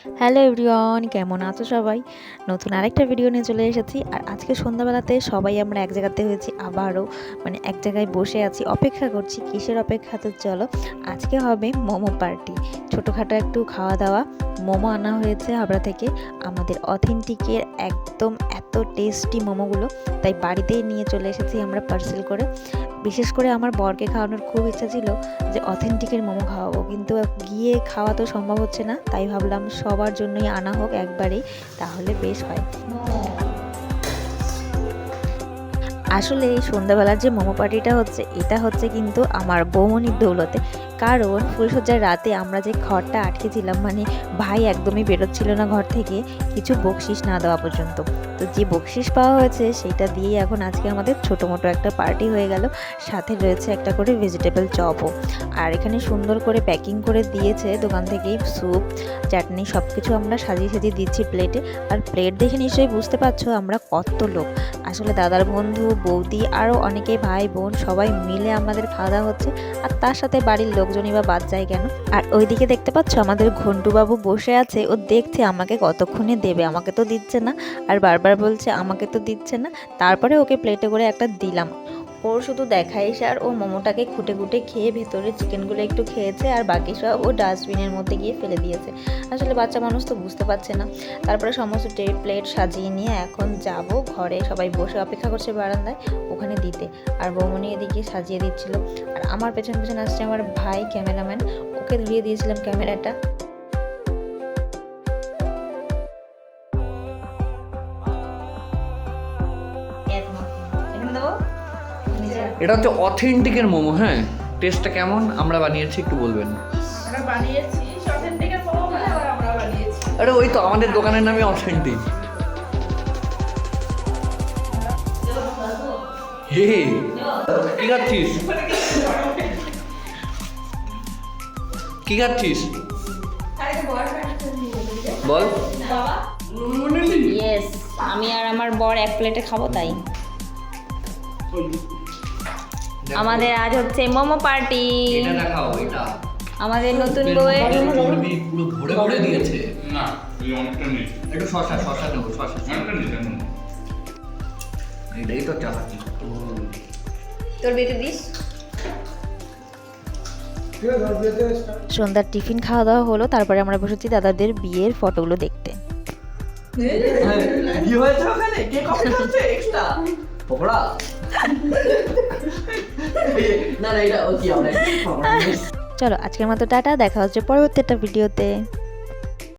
Hello everyone, কেমন আছো সবাই? নতুন আরেকটা ভিডিও নিয়ে চলে এসেছি। আর আজকে সন্ধ্যাবেলাতে সবাই আমরা এক জায়গাতে হয়েছি, আবারও এক জায়গায় বসে আছি, অপেক্ষা করছি। কিসের অপেক্ষা? তো চলো, আজকে হবে মোমো পার্টি। ছোটোখাটো একটু খাওয়া দাওয়া। মোমো আনা হয়েছে হাবড়া থেকে, আমাদের অথেন্টিকের একদম এত টেস্টি মোমোগুলো, তাই বাড়িতেই নিয়ে চলে এসেছি আমরা পার্সেল করে। বিশেষ করে আমার বরকে খাওয়ানোর খুব ইচ্ছা ছিল যে অথেন্টিকের মোমো খাওয়াবো, কিন্তু গিয়ে খাওয়া তো সম্ভব হচ্ছে না, তাই ভাবলাম সবার জন্যই আনা হোক একবারেই, তাহলে বেশ হয়। আসলে এই সন্ধ্যাবেলার যে মোমো পার্টিটা হচ্ছে, এটা হচ্ছে কিন্তু আমার বৌমনির দৌলতে। কারণ ফুলসজ্জার রাতে আমরা যে ঘরটা আটকেছিলাম, ভাই একদমই বেরোচ্ছিল না ঘর থেকে কিছু বকশিস না দেওয়া পর্যন্ত। তো যে বকশিস পাওয়া হয়েছে সেটা দিয়েই এখন আজকে আমাদের ছোটো মোটো একটা পার্টি হয়ে গেল। সাথে রয়েছে একটা করে ভেজিটেবল চপও। আর এখানে সুন্দর করে প্যাকিং করে দিয়েছে দোকান থেকেই, স্যুপ, চাটনি সব কিছু আমরা সাজিয়ে সাজিয়ে দিচ্ছি প্লেটে। আর প্লেট দেখে নিশ্চয়ই বুঝতে পারছো আমরা কত লোক। আসলে দাদার বন্ধু, বৌদি, আরও অনেকেই ভাই বোন সবাই মিলে আমাদের খাওয়া দাওয়া হচ্ছে। আর তার সাথে বাড়ির লোকজনই বা বাদ যায় কেন। আর ওইদিকে দেখতে পাচ্ছ আমাদের ঘন্টুবাবু বসে আছে, ও দেখছে আমাকে কতক্ষণে দেবে, আমাকে তো দিচ্ছে না, আর বারবার বলছে আমাকে তো দিচ্ছে না। তারপরে ওকে প্লেটে করে একটা দিলাম। ওর শুধু দেখাই আর ও মোমোটাকে খুঁটে খুঁটে খেয়ে ভেতরে চিকেনগুলো একটু খেয়েছে, আর বাকি সব ও ডাস্টবিনের মধ্যে গিয়ে ফেলে দিয়েছে। আসলে বাচ্চা মানুষ তো বুঝতে পারছে না। তারপরে সমস্ত প্লেট সাজিয়ে নিয়ে এখন যাব ঘরে, সবাই বসে অপেক্ষা করছে বারান্দায় ওখানে দিতে। আর বৌমনি এদিকে সাজিয়ে দিচ্ছিল, আর আমার পেছন পেছন আসছে আমার ভাই ক্যামেরাম্যান, ওকে ধরিয়ে দিয়েছিলাম ক্যামেরাটা। এটা হচ্ছে অথেন্টিকের মোমো। হ্যাঁ, টেস্টটা কেমন আমরা বানিয়েছি একটু বলবেন? আরে ওই তো আমাদের দোকানের নামই অথেন্টিক। হে কি খাচ্ছিস? কি খাচ্ছিস বল। ইয়েস, আমি আর আমার বর এক প্লেটে খাবো, তাই আমাদের আজ হচ্ছে মোমো পার্টি। এটা দেখাও, এটা আমাদের নতুন বউয়ের চর্বি পুরো ভরে ভরে দিয়েছে। না, এই অনেকটা নেই। একটু শশা নেবো, শশা। অনেকটা নেই তেমন। এটাই তো চালাকি। তোর বেটে দিস। সন্ধ্যার টিফিন খাওয়া দাওয়া হলো, তারপরে আমরা বসেছি দাদাদের বিয়ের ফটোগুলো দেখতে। কি হয়েছে ওখানে? কে কমেন্ট করছে এক্সট্রা পকোড়া? না না, এটা কি আমরা চলো আজকের মতো টাটা, দেখা হচ্ছে পরবর্তী একটা ভিডিওতে।